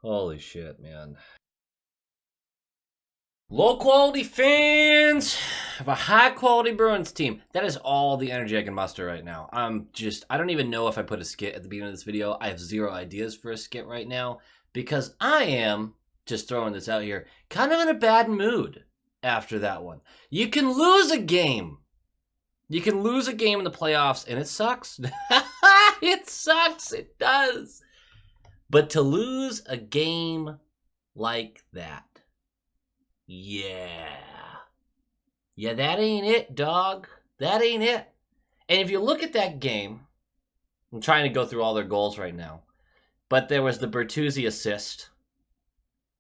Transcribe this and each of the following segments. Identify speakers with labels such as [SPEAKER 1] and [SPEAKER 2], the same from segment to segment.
[SPEAKER 1] Holy shit, man. Low quality fans of a high quality Bruins team. That is all the energy I can muster right now. I don't even know if I put a skit at the beginning of this video. I have zero ideas for a skit right now because I am, just throwing this out here, kind of in a bad mood after that one. You can lose a game. You can lose a game in the playoffs and it sucks. It sucks. It does. But to lose a game like that, yeah, that ain't it, dog. That ain't it. And if you look at that game, I'm trying to go through all their goals right now, but there was the Bertuzzi assist,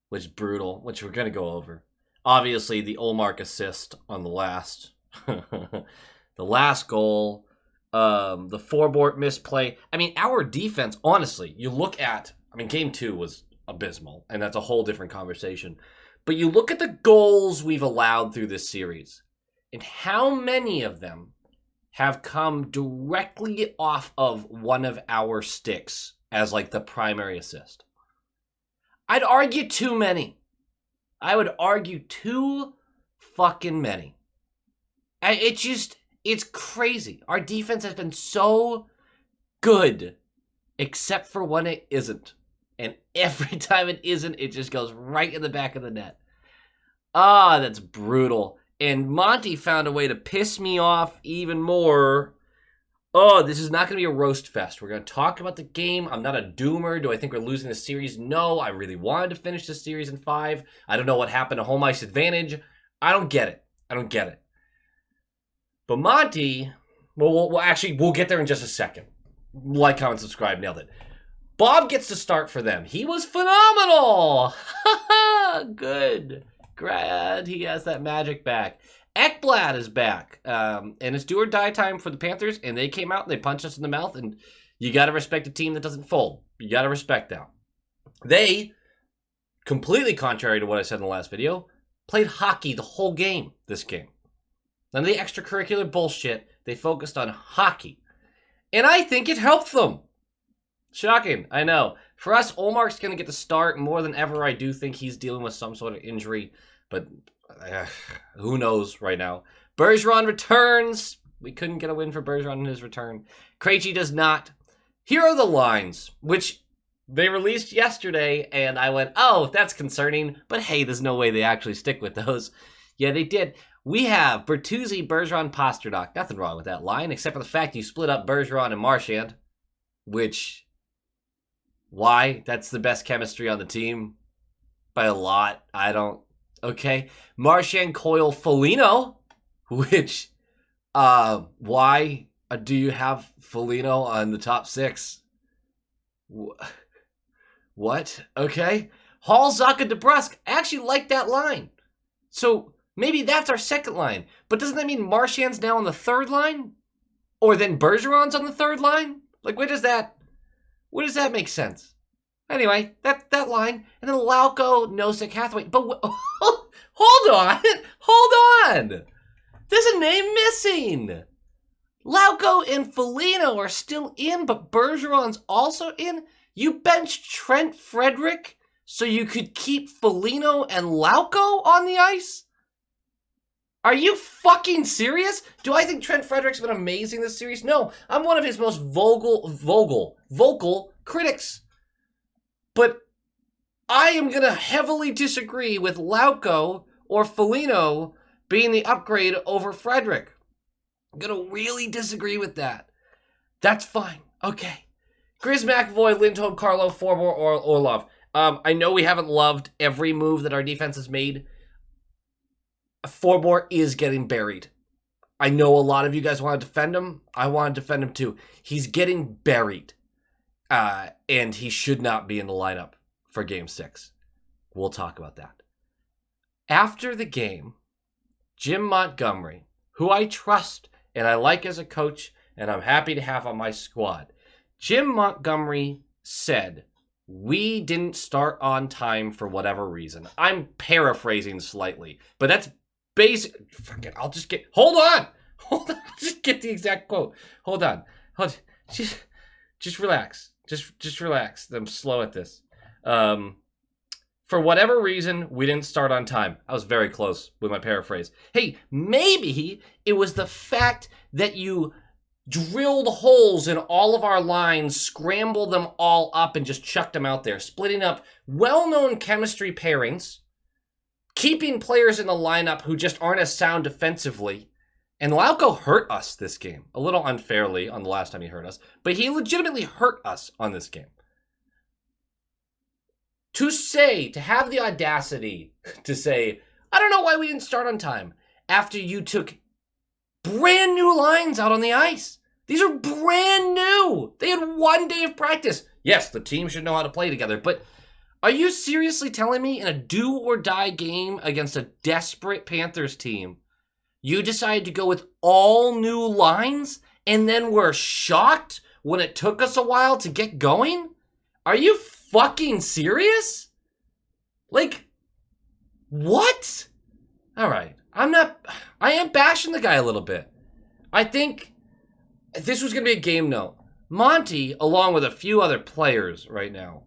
[SPEAKER 1] which is brutal, which we're going to go over. Obviously, the Ullmark assist on the last, the last goal, the Forbort misplay. I mean, our defense, honestly, you look at, game 2 was abysmal, and that's a whole different conversation. But you look at the goals we've allowed through this series, and how many of them have come directly off of one of our sticks as like the primary assist. I'd argue too many. I would argue too fucking many. It's crazy. Our defense has been so good, except for when it isn't. And every time it isn't, it just goes right in the back of the net. Ah, that's brutal. And Monty found a way to piss me off even more. Oh, this is not going to be a roast fest. We're going to talk about the game. I'm not a doomer. Do I think we're losing the series? No, I really wanted to finish the series in 5. I don't know what happened to home ice advantage. I don't get it. But Monty, we'll get there in just a second. Like, comment, subscribe, nailed it. Bob gets to start for them. He was phenomenal. Good. Glad he has that magic back. Ekblad is back. And it's do or die time for the Panthers. And they came out and they punched us in the mouth. And you got to respect a team that doesn't fold. You got to respect that. They, completely contrary to what I said in the last video, played hockey the whole game this game. None of the extracurricular bullshit. They focused on hockey. And I think it helped them. Shocking, I know. For us, Ullmark's going to get the start more than ever. I do think he's dealing with some sort of injury, but who knows right now. Bergeron returns. We couldn't get a win for Bergeron in his return. Krejci does not. Here are the lines, which they released yesterday, and I went, oh, that's concerning, but hey, there's no way they actually stick with those. Yeah, they did. We have Bertuzzi, Bergeron, Pastrnak. Nothing wrong with that line, except for the fact you split up Bergeron and Marchand, which... Why? That's the best chemistry on the team. By a lot. Okay. Marchand, Coyle, Foligno. Which, why do you have Foligno on the top 6? What? Okay. Hall, Zacha, DeBrusk. I actually like that line. So, maybe that's our second line. But doesn't that mean Marchand's now on the third line? Or then Bergeron's on the third line? Like, where does that make sense? Anyway, that line. And then Lauko, Nosek, Hathaway. But hold on. There's a name missing. Lauko and Foligno are still in, but Bergeron's also in. You benched Trent Frederic so you could keep Foligno and Lauko on the ice? Are you fucking serious? Do I think Trent Frederic's been amazing this series? No, I'm one of his most vocal critics. But I am going to heavily disagree with Lauko or Foligno being the upgrade over Frederic. I'm going to really disagree with that. That's fine. Okay. Grizz, McAvoy, Lindholm, Carlo, Forbort, or Orlov. I know we haven't loved every move that our defense has made. Forbort is getting buried. I know a lot of you guys want to defend him. I want to defend him too. He's getting buried. And he should not be in the lineup for Game 6. We'll talk about that. After the game, Jim Montgomery, who I trust and I like as a coach and I'm happy to have on my squad, Jim Montgomery said, we didn't start on time for whatever reason. I'm paraphrasing slightly, but that's basic. Fuck it, I'll just get... Hold on. I'll just get the exact quote. Hold on. Just relax. Just relax. I'm slow at this. For whatever reason, we didn't start on time. I was very close with my paraphrase. Hey, maybe it was the fact that you drilled holes in all of our lines, scrambled them all up, and just chucked them out there, splitting up well-known chemistry pairings, keeping players in the lineup who just aren't as sound defensively. And Lauko hurt us this game, a little unfairly on the last time he hurt us, but he legitimately hurt us on this game. To have the audacity to say, I don't know why we didn't start on time, after you took brand new lines out on the ice. These are brand new. They had 1 day of practice. Yes, the team should know how to play together, but are you seriously telling me in a do-or-die game against a desperate Panthers team, you decided to go with all new lines and then were shocked when it took us a while to get going? Are you fucking serious? Like, what? All right. I am bashing the guy a little bit. I think this was going to be a game note. Monty, along with a few other players right now,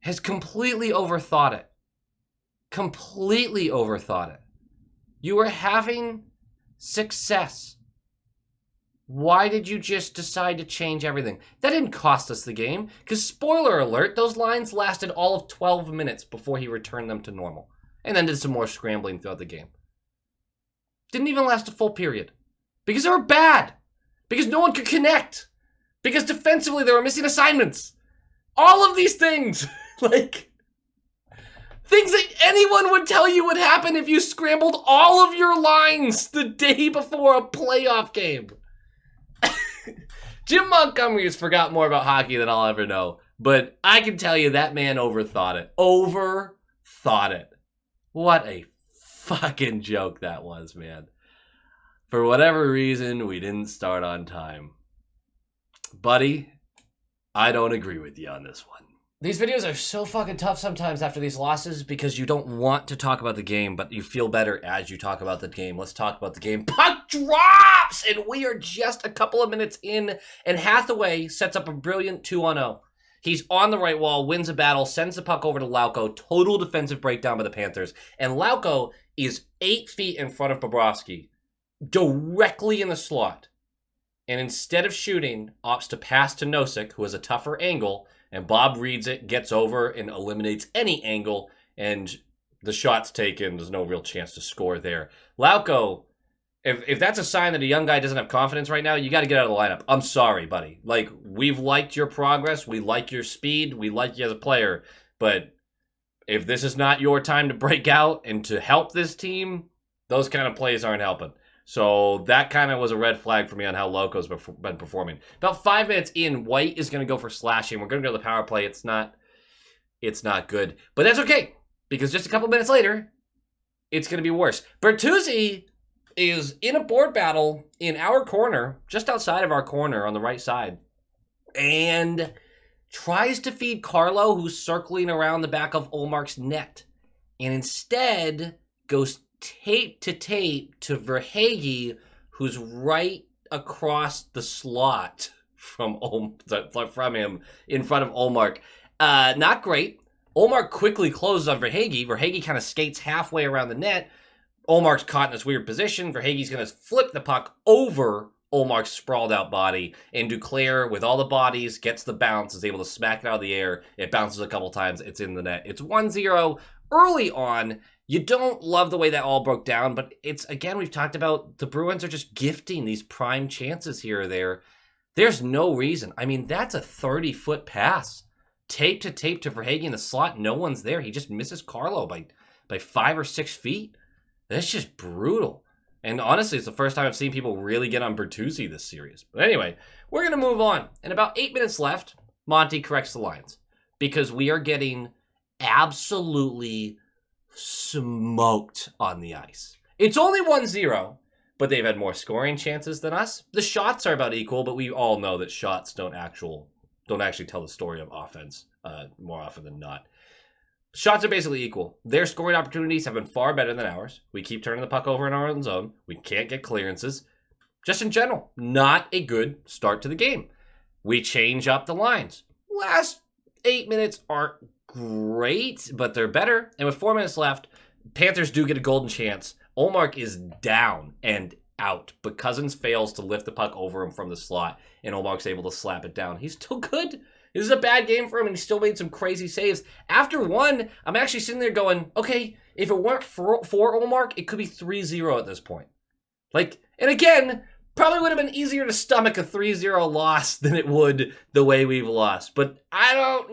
[SPEAKER 1] has completely overthought it. Completely overthought it. You were having success. Why did you just decide to change everything? That didn't cost us the game, because spoiler alert, those lines lasted all of 12 minutes before he returned them to normal, and then did some more scrambling throughout the game. Didn't even last a full period, because they were bad, because no one could connect, because defensively they were missing assignments. All of these things, like, things that anyone would tell you would happen if you scrambled all of your lines the day before a playoff game. Jim Montgomery has forgot more about hockey than I'll ever know, but I can tell you that man overthought it. Overthought it. What a fucking joke that was, man. For whatever reason, we didn't start on time. Buddy, I don't agree with you on this one. These videos are so fucking tough sometimes after these losses because you don't want to talk about the game, but you feel better as you talk about the game. Let's talk about the game. Puck drops! And we are just a couple of minutes in, and Hathaway sets up a brilliant 2-on-0. He's on the right wall, wins a battle, sends the puck over to Lauko. Total defensive breakdown by the Panthers. And Lauko is 8 feet in front of Bobrovsky, directly in the slot. And instead of shooting, opts to pass to Nosek, who has a tougher angle, and Bob reads it, gets over, and eliminates any angle, and the shot's taken. There's no real chance to score there. Lauko, if that's a sign that a young guy doesn't have confidence right now, you got to get out of the lineup. I'm sorry, buddy. Like, we've liked your progress. We like your speed. We like you as a player. But if this is not your time to break out and to help this team, those kind of plays aren't helping. So that kind of was a red flag for me on how Lauko's been performing. About 5 minutes in, White is going to go for slashing. We're going to go to the power play. It's not good. But that's okay, because just a couple minutes later, it's going to be worse. Bertuzzi is in a board battle in our corner, just outside of our corner on the right side, and tries to feed Carlo, who's circling around the back of Olmark's net, and instead goes tape to Verhaeghe, who's right across the slot from him in front of Olmark. Not great. Olmark quickly closes on Verhaeghe. Verhaeghe kind of skates halfway around the net. Olmark's caught in this weird position. Verhaeghe's going to flip the puck over Olmark's sprawled out body, and Duclair, with all the bodies, gets the bounce, is able to smack it out of the air. It bounces a couple times. It's in the net. It's 1-0 early on. You don't love the way that all broke down, but it's, again, we've talked about the Bruins are just gifting these prime chances here or there. There's no reason. I mean, that's a 30-foot pass. Tape to Verhaeghe in the slot. No one's there. He just misses Carlo by 5 or 6 feet. That's just brutal. And honestly, it's the first time I've seen people really get on Bertuzzi this series. But anyway, we're going to move on. And about 8 minutes left, Monty corrects the lines, because we are getting absolutely smoked on the ice. It's only 1-0, but they've had more scoring chances than us. The shots are about equal, but we all know that shots don't actually tell the story of offense more often than not. Shots are basically equal. Their scoring opportunities have been far better than ours. We keep turning the puck over in our own zone. We can't get clearances. Just in general, not a good start to the game. We change up the lines. Last 8 minutes aren't great, but they're better. And with 4 minutes left, Panthers do get a golden chance. Ullmark is down and out, but Cousins fails to lift the puck over him from the slot, and Ullmark's able to slap it down. He's still good. This is a bad game for him, and he still made some crazy saves. After one, I'm actually sitting there going, okay, if it weren't for Ullmark, it could be 3-0 at this point. Like, and again, probably would have been easier to stomach a 3-0 loss than it would the way we've lost. But I don't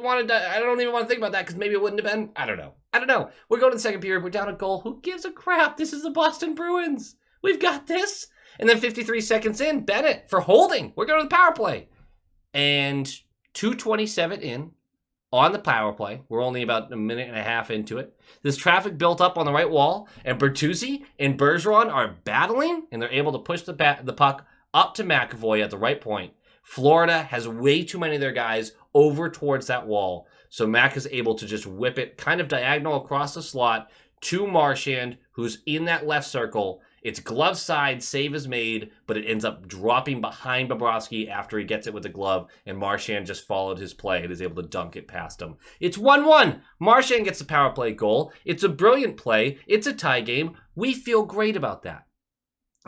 [SPEAKER 1] even want to think about that because maybe it wouldn't have been. I don't know. We're going to the second period. We're down a goal. Who gives a crap? This is the Boston Bruins. We've got this. And then 53 seconds in, Bennett for holding. We're going to the power play. And 2:27 in on the power play. We're only about a minute and a half into it. This traffic built up on the right wall, and Bertuzzi and Bergeron are battling, and they're able to push the puck up to McAvoy at the right point. Florida has way too many of their guys over towards that wall, so Mac is able to just whip it kind of diagonal across the slot to Marchand, who's in that left circle. It's glove side, save is made, but it ends up dropping behind Bobrovsky after he gets it with the glove, and Marchand just followed his play and is able to dunk it past him. It's 1-1. Marchand gets the power play goal. It's a brilliant play. It's a tie game. We feel great about that.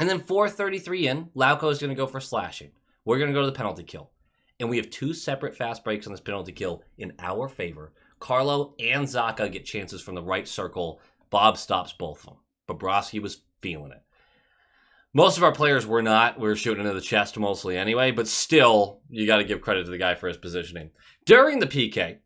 [SPEAKER 1] And then 4:33 in, Lauko is going to go for slashing. We're going to go to the penalty kill. And we have two separate fast breaks on this penalty kill in our favor. Carlo and Zacha get chances from the right circle. Bob stops both of them. Bobrovsky was feeling it. Most of our players were not. We were shooting into the chest mostly anyway, but still, you got to give credit to the guy for his positioning. During the PK,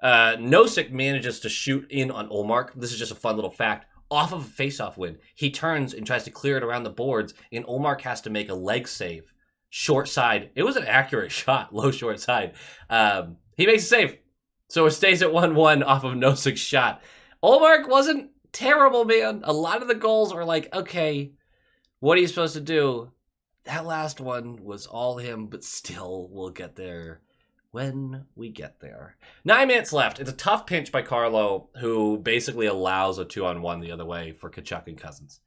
[SPEAKER 1] Nosek manages to shoot in on Ullmark. This is just a fun little fact. Off of a faceoff win, he turns and tries to clear it around the boards, and Ullmark has to make a leg save. Short side. It was an accurate shot, low short side. He makes a save. So it stays at 1-1 off of Nosek's shot. Ullmark wasn't terrible, man. A lot of the goals were like, okay, what are you supposed to do? That last one was all him, but still, we'll get there when we get there. 9 minutes left. It's a tough pinch by Carlo, who basically allows a 2-on-1 the other way for Tkachuk and Cousins.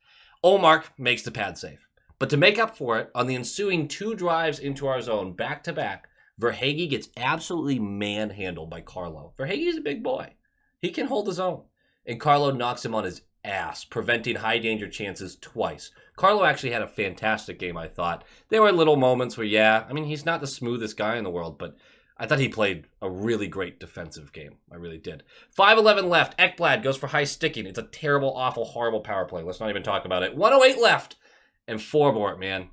[SPEAKER 1] Ullmark makes the pad save. But to make up for it, on the ensuing 2 drives into our zone, back-to-back, Verhaeghe gets absolutely manhandled by Carlo. Verhaeghe's a big boy. He can hold his own. And Carlo knocks him on his ass, preventing high-danger chances twice. Carlo actually had a fantastic game, I thought. There were little moments where, he's not the smoothest guy in the world, but I thought he played a really great defensive game. I really did. 5:11 left. Ekblad goes for high sticking. It's a terrible, awful, horrible power play. Let's not even talk about it. 1:08 left. And Forbort, man.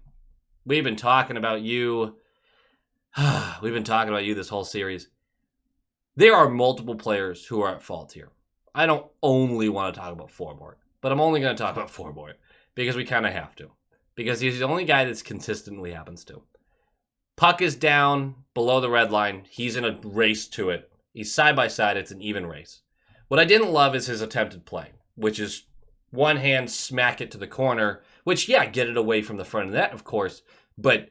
[SPEAKER 1] We've been talking about you. We've been talking about you this whole series. There are multiple players who are at fault here. I don't only want to talk about Forbort, but I'm only going to talk about Forbort because we kind of have to. Because he's the only guy this consistently happens to. Puck is down below the red line. He's in a race to it. He's side by side. It's an even race. What I didn't love is his attempted play, which is one hand smack it to the corner, which, get it away from the front of the net, of course, but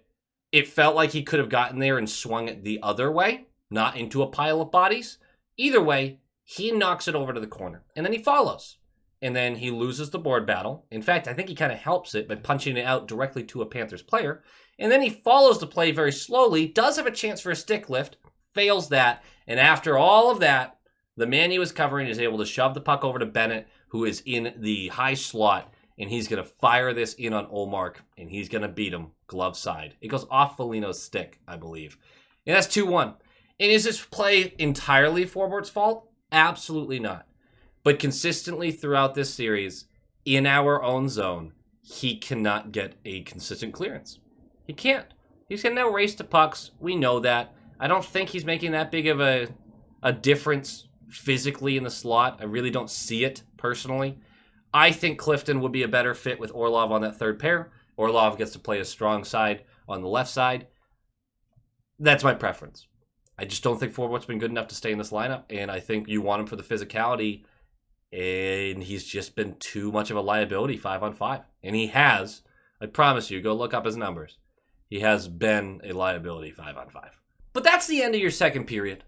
[SPEAKER 1] it felt like he could have gotten there and swung it the other way, not into a pile of bodies. Either way, he knocks it over to the corner, and then he follows, and then he loses the board battle. In fact, I think he kind of helps it by punching it out directly to a Panthers player, and then he follows the play very slowly, does have a chance for a stick lift, fails that, and after all of that, the man he was covering is able to shove the puck over to Bennett, who is in the high slot, and he's going to fire this in on Ullmark, and he's going to beat him glove side. It goes off Foligno's stick, I believe. And that's 2-1. And is this play entirely Forbort's fault? Absolutely not. But consistently throughout this series, in our own zone, he cannot get a consistent clearance. He can't. He's going to now race to pucks. We know that. I don't think he's making that big of a difference physically in the slot. I really don't see it, personally. I think Clifton would be a better fit with Orlov on that third pair. Orlov gets to play a strong side on the left side. That's my preference. I just don't think Forbort's been good enough to stay in this lineup, and I think you want him for the physicality, and he's just been too much of a liability 5-on-5. And he has, I promise you, go look up his numbers. He has been a liability 5-on-5. But that's the end of your second period.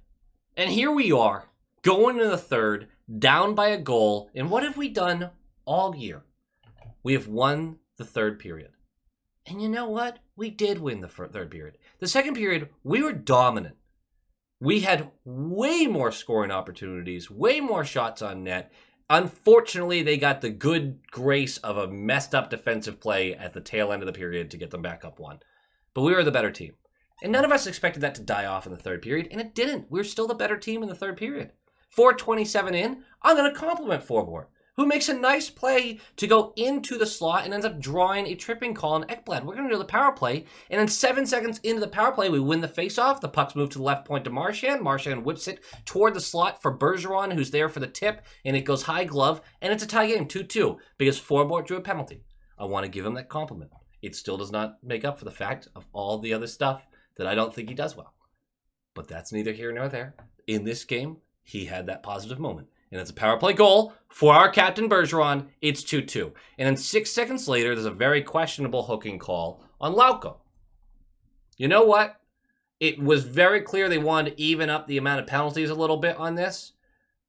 [SPEAKER 1] And here we are, going into the third, down by a goal, and what have we done all year? We have won the third period. And you know what? We did win the third period. The second period, we were dominant. We had way more scoring opportunities, way more shots on net. Unfortunately, they got the good grace of a messed up defensive play at the tail end of the period to get them back up one. But we were the better team. And none of us expected that to die off in the third period, and it didn't. We were still the better team in the third period. 4:27 in, I'm going to compliment Forbort, who makes a nice play to go into the slot and ends up drawing a tripping call on Ekblad. We're going to do the power play, and then 7 seconds into the power play, we win the faceoff. The puck's moved to the left point to Marchand. Marchand whips it toward the slot for Bergeron, who's there for the tip, and it goes high glove, and it's a tie game, 2-2, because Forbort drew a penalty. I want to give him that compliment. It still does not make up for the fact of all the other stuff that I don't think he does well. But that's neither here nor there. In this game, he had that positive moment. And it's a power play goal for our captain Bergeron. It's 2-2. And then 6 seconds later, there's a very questionable hooking call on Lauko. You know what? It was very clear they wanted to even up the amount of penalties a little bit on this.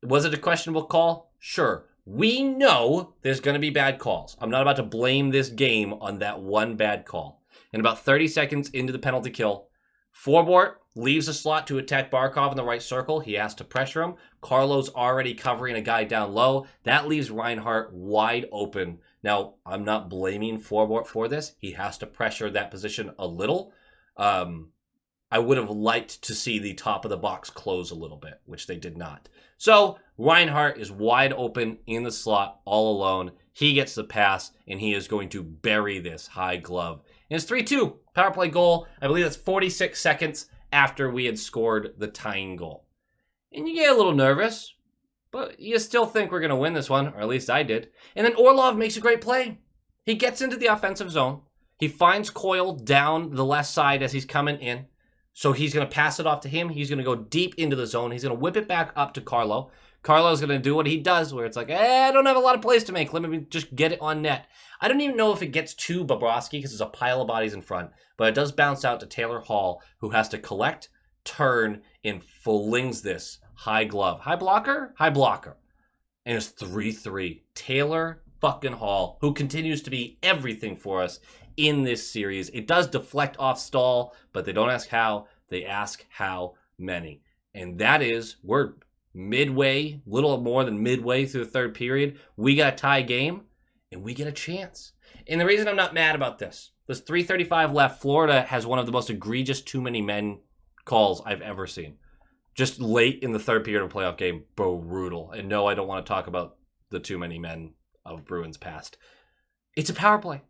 [SPEAKER 1] Was it a questionable call? Sure. We know there's going to be bad calls. I'm not about to blame this game on that one bad call. And about 30 seconds into the penalty kill, Forbort leaves the slot to attack Barkov in the right circle. He has to pressure him. Carlo's already covering a guy down low. That leaves Reinhart wide open. Now, I'm not blaming Forbort for this. He has to pressure that position a little. I would have liked to see the top of the box close a little bit, which they did not. So Reinhart is wide open in the slot all alone. He gets the pass, and he is going to bury this high glove. And it's 3-2, power play goal. I believe that's 46 seconds after we had scored the tying goal. And you get a little nervous, but you still think we're going to win this one, or at least I did. And then Orlov makes a great play. He gets into the offensive zone. He finds Coyle down the left side as he's coming in. So he's going to pass it off to him. He's going to go deep into the zone. He's going to whip it back up to Carlo. Carlo's going to do what he does, where it's like, I don't have a lot of plays to make. Let me just get it on net. I don't even know if it gets to Bobrovsky because there's a pile of bodies in front, but it does bounce out to Taylor Hall, who has to collect, turn, and flings this high glove. High blocker? High blocker. And it's 3-3. Taylor fucking Hall, who continues to be everything for us in this series. It does deflect off Stahl, but they don't ask how. They ask how many. And that is, we're midway, little more than midway through the third period. We got a tie game, and we get a chance. And the reason I'm not mad about this, there's 3:35 left. Florida has one of the most egregious too many men calls I've ever seen. Just late in the third period of a playoff game, brutal. And no, I don't want to talk about the too many men of Bruins past. It's a power play.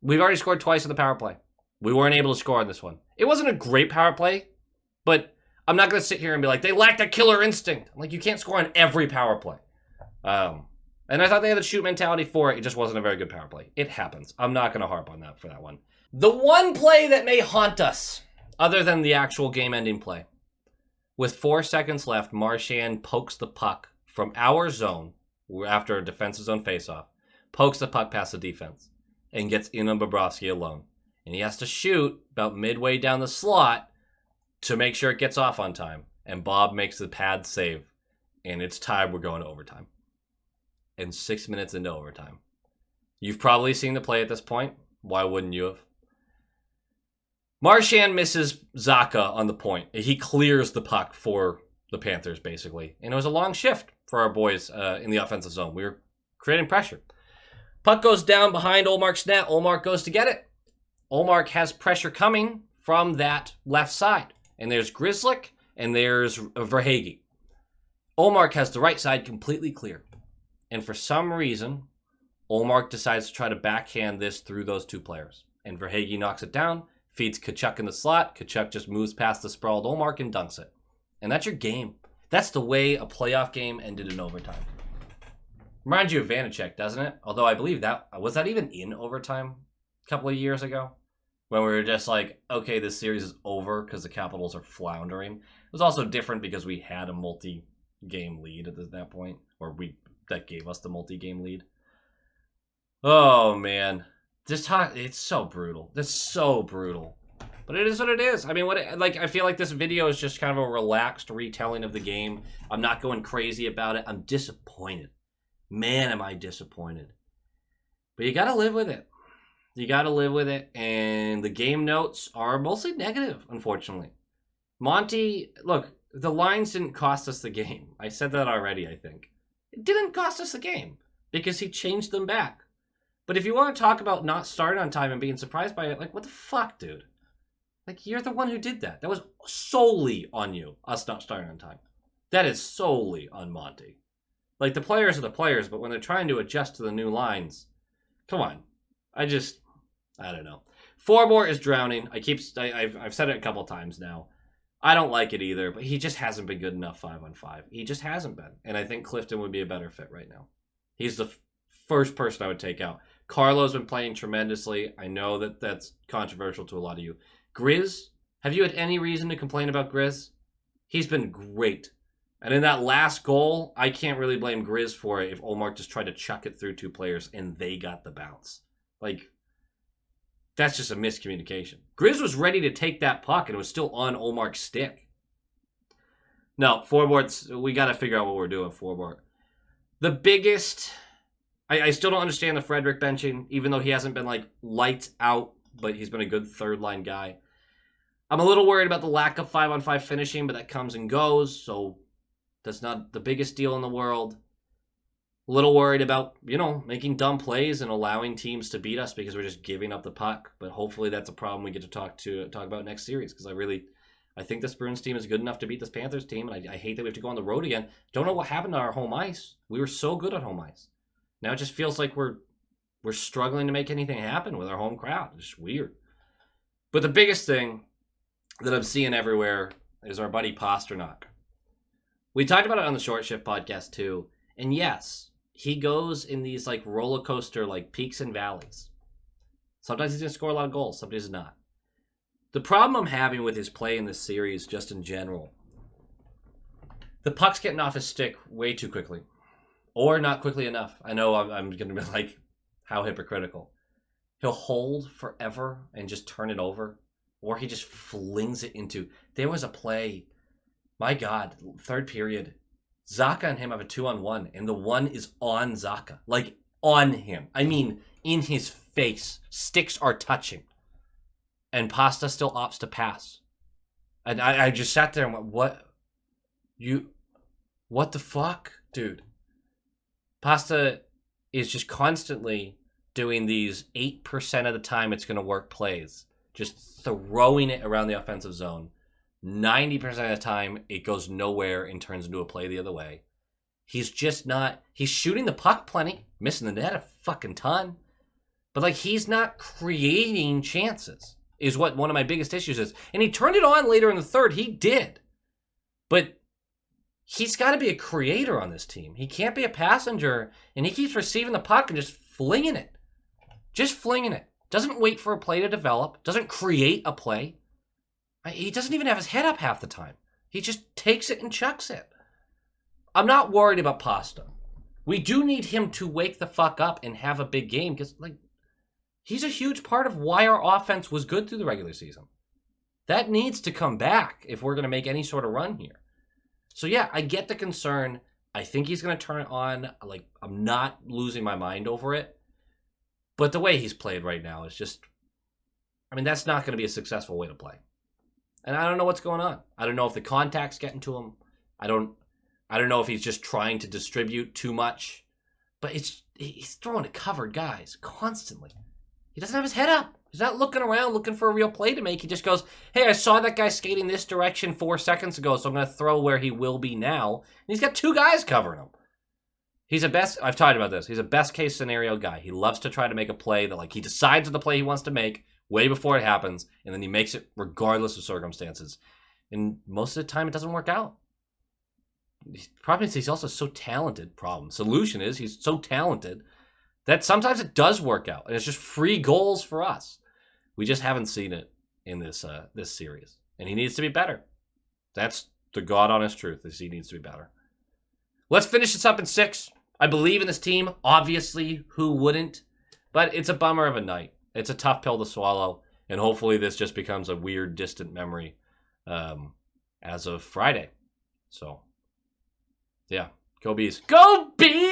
[SPEAKER 1] We've already scored twice in the power play. We weren't able to score on this one. It wasn't a great power play, but I'm not going to sit here and be like, they lacked a killer instinct. Like, you can't score on every power play. And I thought they had the shoot mentality for it. It just wasn't a very good power play. It happens. I'm not going to harp on that for that one. The one play that may haunt us, other than the actual game-ending play, with 4 seconds left, Marchand pokes the puck from our zone, after a defensive zone faceoff, pokes the puck past the defense, and gets in on Bobrovsky alone. And he has to shoot about midway down the slot to make sure it gets off on time. And Bob makes the pad save. And it's time we're going to overtime. And 6 minutes into overtime. You've probably seen the play at this point. Why wouldn't you have? Marchand misses Zacha on the point. He clears the puck for the Panthers, basically. And it was a long shift for our boys in the offensive zone. We were creating pressure. Puck goes down behind Olmark's net. Olmark goes to get it. Olmark has pressure coming from that left side. And there's Grzelcyk and there's Verhaeghe. Olmark has the right side completely clear. And for some reason, Olmark decides to try to backhand this through those two players. And Verhaeghe knocks it down, feeds Tkachuk in the slot. Tkachuk just moves past the sprawled Olmark and dunks it. And that's your game. That's the way a playoff game ended in overtime. Reminds you of Vanacek, doesn't it? Although I believe that, was that even in overtime a couple of years ago? When we were just like, okay, this series is over because the Capitals are floundering. It was also different because we had a multi-game lead at that point. Or that gave us the multi-game lead. Oh, man. It's so brutal. It's so brutal. But it is what it is. I mean, I feel like this video is just kind of a relaxed retelling of the game. I'm not going crazy about it. I'm disappointed. Man, am I disappointed. But you got to live with it. You got to live with it. And the game notes are mostly negative, unfortunately. Monty, look, the lines didn't cost us the game. I said that already, I think. It didn't cost us the game because he changed them back. But if you want to talk about not starting on time and being surprised by it, like, what the fuck, dude? Like, you're the one who did that. That was solely on you, us not starting on time. That is solely on Monty. Like, the players are the players, but when they're trying to adjust to the new lines, come on. I don't know. Forbort is drowning. I've said it a couple times now. I don't like it either, but he just hasn't been good enough 5-on-5. He just hasn't been. And I think Clifton would be a better fit right now. He's the first person I would take out. Carlo's been playing tremendously. I know that that's controversial to a lot of you. Grizz, have you had any reason to complain about Grizz? He's been great. And in that last goal, I can't really blame Grizz for it if Ullmark just tried to chuck it through two players and they got the bounce. Like, that's just a miscommunication. Grizz was ready to take that puck and it was still on Ullmark's stick. No, Forbort's, we got to figure out what we're doing, Forbort. The biggest, I still don't understand the Frederick benching, even though he hasn't been like lights out, but he's been a good third line guy. I'm a little worried about the lack of 5-on-5 finishing, but that comes and goes, so that's not the biggest deal in the world. A little worried about, making dumb plays and allowing teams to beat us because we're just giving up the puck. But hopefully that's a problem we get to talk about next series, because I think this Bruins team is good enough to beat this Panthers team, and I hate that we have to go on the road again. Don't know what happened to our home ice. We were so good at home ice. Now it just feels like we're struggling to make anything happen with our home crowd. It's just weird. But the biggest thing that I'm seeing everywhere is our buddy Pastrnak. We talked about it on the Short Shift podcast too. And yes, he goes in these like roller coaster like peaks and valleys. Sometimes he's going to score a lot of goals. Sometimes he's not. The problem I'm having with his play in this series, just in general, the puck's getting off his stick way too quickly. Or not quickly enough. I know I'm going to be like, how hypocritical. He'll hold forever and just turn it over. Or he just flings it into... There was a play, my God, third period. Zacha and him have a 2-on-1, and the one is on Zacha. Like, on him. I mean, in his face. Sticks are touching. And Pasta still opts to pass. And I just sat there and went, what the fuck, dude? Pasta is just constantly doing these 8% of the time it's going to work plays. Just throwing it around the offensive zone. 90% of the time, it goes nowhere and turns into a play the other way. He's just not... He's shooting the puck plenty. Missing the net a fucking ton. But, like, he's not creating chances. Is what one of my biggest issues is. And he turned it on later in the third. He did. But he's got to be a creator on this team. He can't be a passenger. And he keeps receiving the puck and just flinging it. Just flinging it. Doesn't wait for a play to develop. Doesn't create a play. He doesn't even have his head up half the time. He just takes it and chucks it. I'm not worried about Pasta. We do need him to wake the fuck up and have a big game because, like, he's a huge part of why our offense was good through the regular season. That needs to come back if we're going to make any sort of run here. So, yeah, I get the concern. I think he's going to turn it on. Like, I'm not losing my mind over it. But the way he's played right now is just... I mean, that's not going to be a successful way to play. And I don't know what's going on. I don't know if the contact's getting to him. I don't know if he's just trying to distribute too much. But he's throwing to covered guys constantly. He doesn't have his head up. He's not looking around looking for a real play to make. He just goes, hey, I saw that guy skating this direction 4 seconds ago, so I'm going to throw where he will be now. And he's got 2 guys covering him. I've talked about this. He's a best case scenario guy. He loves to try to make a play that, like, he decides on the play he wants to make way before it happens, and then he makes it regardless of circumstances. And most of the time, it doesn't work out. The problem is he's also so talented. Solution is he's so talented that sometimes it does work out, and it's just free goals for us. We just haven't seen it in this series, and he needs to be better. That's the God honest truth, is he needs to be better. Let's finish this up in 6. I believe in this team. Obviously, who wouldn't? But it's a bummer of a night. It's a tough pill to swallow, and hopefully this just becomes a weird, distant memory as of Friday. So, yeah, go Bees. Go Bees!